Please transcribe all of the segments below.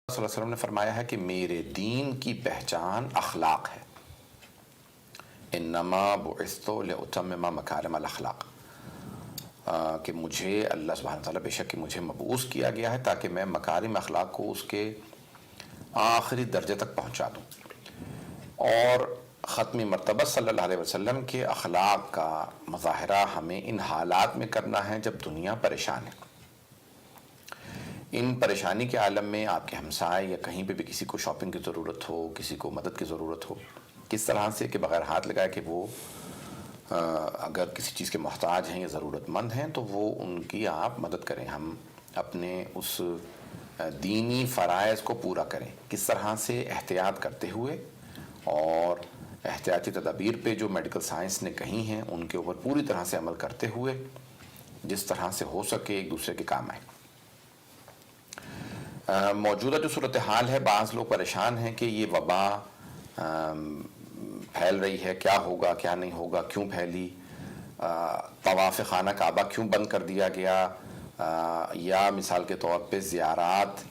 صلی اللہ علیہ وسلم نے فرمایا ہے کہ میرے دین کی پہچان اخلاق ہے. انما بعثت لاتمم مکارم الاخلاق، کہ مجھے اللہ سبحانہ تعالیٰ بے شک کہ مجھے مبعوث کیا گیا ہے تاکہ میں مکارم اخلاق کو اس کے آخری درجے تک پہنچا دوں. اور ختمی مرتبہ صلی اللہ علیہ وسلم کے اخلاق کا مظاہرہ ہمیں ان حالات میں کرنا ہے جب دنیا پریشان ہے. ان پریشانی کے عالم میں آپ کے ہمسائے یا کہیں پہ بھی کسی کو شاپنگ کی ضرورت ہو، کسی کو مدد کی ضرورت ہو، کس طرح سے کہ بغیر ہاتھ لگائے کہ وہ اگر کسی چیز کے محتاج ہیں یا ضرورت مند ہیں تو وہ ان کی آپ مدد کریں. ہم اپنے اس دینی فرائض کو پورا کریں کس طرح سے احتیاط کرتے ہوئے، اور احتیاطی تدابیر پہ جو میڈیکل سائنس نے کہی ہیں ان کے اوپر پوری طرح سے عمل کرتے ہوئے جس طرح سے ہو سکے ایک دوسرے کے کام آئے. موجودہ جو صورتحال ہے، بعض لوگ پریشان ہیں کہ یہ وبا پھیل رہی ہے، کیا ہوگا کیا نہیں ہوگا، کیوں پھیلی، طواف خانہ کعبہ کیوں بند کر دیا گیا، یا مثال کے طور پہ زیارات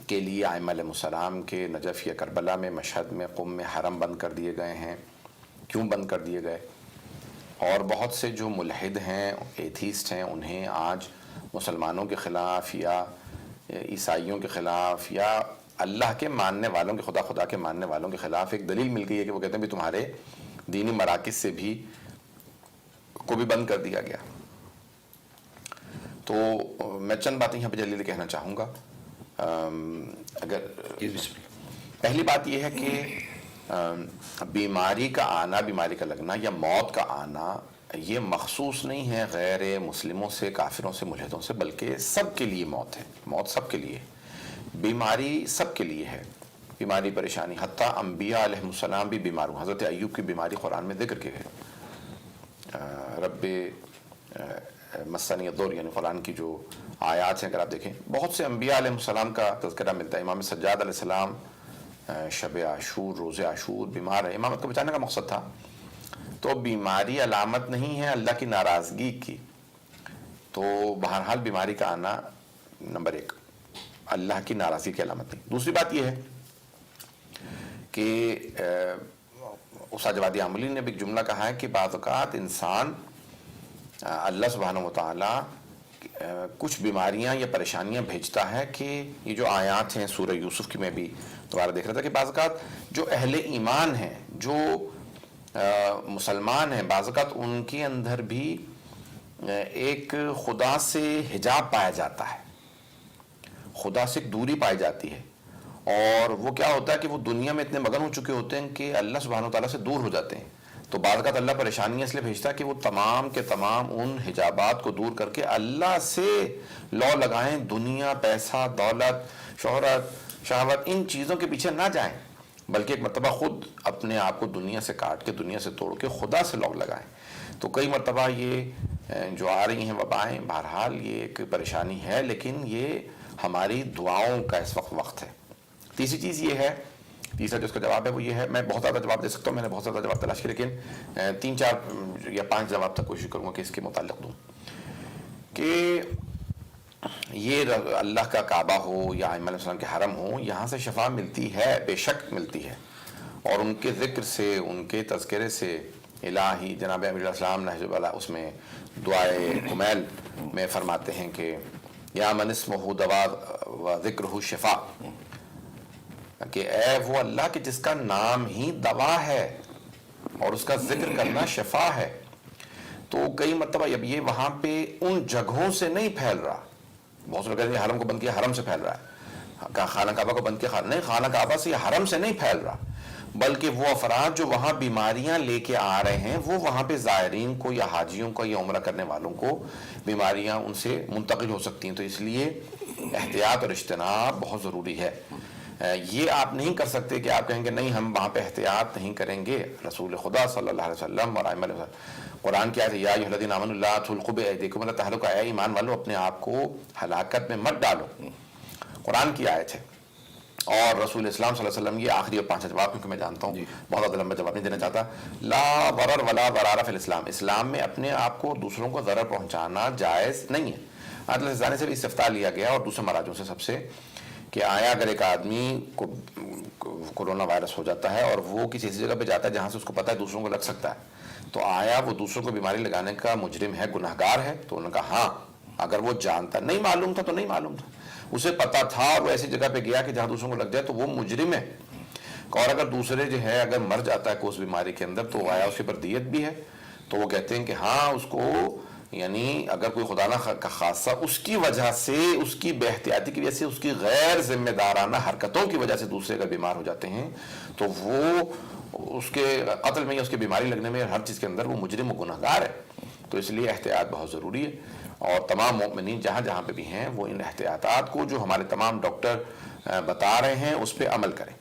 کے لیے ائمہ علیہ السلام کے نجف یا کربلا میں، مشہد میں، قم میں حرم بند کر دیے گئے ہیں، کیوں بند کر دیے گئے. اور بہت سے جو ملحد ہیں، ایتھیسٹ ہیں، انہیں آج مسلمانوں کے خلاف یا عیسائیوں کے خلاف یا اللہ کے ماننے والوں کے خدا کے ماننے والوں کے خلاف ایک دلیل مل گئی ہے کہ وہ کہتے ہیں بھی تمہارے دینی مراکز سے بھی کو بھی بند کر دیا گیا. تو میں چند باتیں یہاں پہ جلدی کہنا چاہوں گا. اگر پہلی بات یہ ہے کہ بیماری کا آنا، بیماری کا لگنا یا موت کا آنا یہ مخصوص نہیں ہے غیر مسلموں سے، کافروں سے، ملحدوں سے، بلکہ سب کے لیے موت ہے. موت سب کے لیے، بیماری سب کے لیے ہے. بیماری پریشانی، حتیٰ انبیاء علیہ السلام بھی بیمار ہوں. حضرت ایوب کی بیماری قرآن میں ذکر کی ہے. رب مسنی الضر، یعنی قرآن کی جو آیات ہیں اگر آپ دیکھیں بہت سے انبیاء علیہ السلام کا تذکرہ ملتا ہے. امام سجاد علیہ السلام شب عاشور، روز عاشور بیمار ہے. امامت کو بچانے کا مقصد تھا. تو بیماری علامت نہیں ہے اللہ کی ناراضگی کی. تو بہرحال بیماری کا آنا نمبر ایک اللہ کی ناراضگی کی علامت نہیں. دوسری بات یہ ہے کہ استاد جوادی عاملی نے بھی ایک جملہ کہا ہے کہ بعض اوقات انسان اللہ سبحانہ وتعالی کچھ بیماریاں یا پریشانیاں بھیجتا ہے کہ یہ جو آیات ہیں سورہ یوسف کی میں بھی دوبارہ دیکھ رہا تھا کہ بعض اوقات جو اہل ایمان ہیں، جو مسلمان ہیں، بعض اوقات ان کے اندر بھی ایک خدا سے حجاب پایا جاتا ہے، خدا سے ایک دوری پائی جاتی ہے. اور وہ کیا ہوتا ہے کہ وہ دنیا میں اتنے مگن ہو چکے ہوتے ہیں کہ اللہ سبحانہ وتعالیٰ سے دور ہو جاتے ہیں. تو بعض اوقات اللہ پریشانیاں اس لیے بھیجتا ہے کہ وہ تمام کے تمام ان حجابات کو دور کر کے اللہ سے لو لگائیں، دنیا، پیسہ، دولت، شہرت، شہوت، ان چیزوں کے پیچھے نہ جائیں، بلکہ ایک مرتبہ خود اپنے آپ کو دنیا سے کاٹ کے، دنیا سے توڑ کے خدا سے لوگ لگائیں. تو کئی مرتبہ یہ جو آ رہی ہیں وبائیں، بہرحال یہ ایک پریشانی ہے، لیکن یہ ہماری دعاؤں کا اس وقت ہے. تیسری چیز یہ ہے، تیسرا جو اس کا جواب ہے وہ یہ ہے، میں بہت زیادہ جواب دے سکتا ہوں، میں نے بہت زیادہ جواب تلاش کیا، لیکن 3-4 یا 5 جواب تک کوشش کروں گا کہ اس کے متعلق دوں. کہ یہ اللہ کا کعبہ ہو یا ائمہ علیہ السلام کے حرم ہو، یہاں سے شفا ملتی ہے، بے شک ملتی ہے. اور ان کے ذکر سے، ان کے تذکرے سے الہی جناب امیر علیہ السلام نہج البلاغہ اس میں دعائے کمیل میں فرماتے ہیں کہ یا من اسمہ دوا و ذکرہ شفا، کہ اے وہ اللہ کہ جس کا نام ہی دوا ہے اور اس کا ذکر کرنا شفا ہے. تو کئی مرتبہ اب یہ وہاں پہ ان جگہوں سے نہیں پھیل رہا. بہت سے لوگ کہتے ہیں حرم کو بند کیا، حرم سے پھیل رہا ہے، خانہ کعبہ کو بند کیا، نہیں، خانہ کعبہ سے یا حرم سے نہیں پھیل رہا، بلکہ وہ افراد جو وہاں بیماریاں لے کے آ رہے ہیں وہ وہاں پہ زائرین کو یا حاجیوں کو یا عمرہ کرنے والوں کو بیماریاں ان سے منتقل ہو سکتی ہیں. تو اس لیے احتیاط اور اجتناب بہت ضروری ہے. یہ آپ نہیں کر سکتے کہ آپ کہیں گے نہیں ہم وہاں پہ احتیاط نہیں کریں گے. رسول خدا صلی اللہ علیہ وسلم اور ائمہ علیہ وسلم قرآن کی آیت ہے یا ایھا الذین آمنوا لا تلقوا بایدیکم الی التہلکہ، اے ایمان والو اپنے آپ کو ہلاکت میں مت ڈالو. قرآن کی آیت ہے. اور رسول اسلام صلی اللہ علیہ وسلم، یہ آخری اور 5 جواب کیونکہ میں جانتا ہوں بہت زیادہ لمبا جواب نہیں دینا چاہتا. لا ضرر ولا ضرار فی الاسلام، اسلام میں اپنے آپ کو دوسروں کو ضرر پہنچانا جائز نہیں ہے. عدل سے سے بھی استفتاء لیا گیا اور دوسرے مراجعوں سے سب سے کہ آیا اگر ایک آدمی کو کورونا وائرس ہو جاتا ہے اور وہ کسی ایسی جگہ پہ جاتا ہے جہاں سے اس کو پتہ ہے دوسروں کو لگ سکتا ہے، تو آیا وہ دوسروں کو بیماری لگانے کا مجرم ہے، گنہگار ہے؟ تو انہوں نے کہا ہاں، اگر وہ جانتا، نہیں معلوم تھا تو نہیں معلوم تھا، اسے پتا تھا اور وہ ایسی جگہ پہ گیا کہ جہاں دوسروں کو لگ جائے تو وہ مجرم ہے۔ اور اگر دوسرے جو ہے اگر مر جاتا ہے کوئی اس بیماری کے اندر تو آیا اس کے اوپر دیت بھی ہے، تو وہ کہتے ہیں کہ ہاں اس کو، یعنی اگر کوئی خدا نہ خاصہ اس کی وجہ سے، اس کی بے احتیاطی کی وجہ سے، اس کی غیر ذمہ دارانہ حرکتوں کی وجہ سے دوسرے اگر بیمار ہو جاتے ہیں تو وہ اس کے قتل میں یا اس کی بیماری لگنے میں ہر چیز کے اندر وہ مجرم و گنہگار ہے۔ تو اس لیے احتیاط بہت ضروری ہے، اور تمام مومنین جہاں جہاں پہ بھی ہیں وہ ان احتیاطات کو جو ہمارے تمام ڈاکٹر بتا رہے ہیں اس پہ عمل کریں۔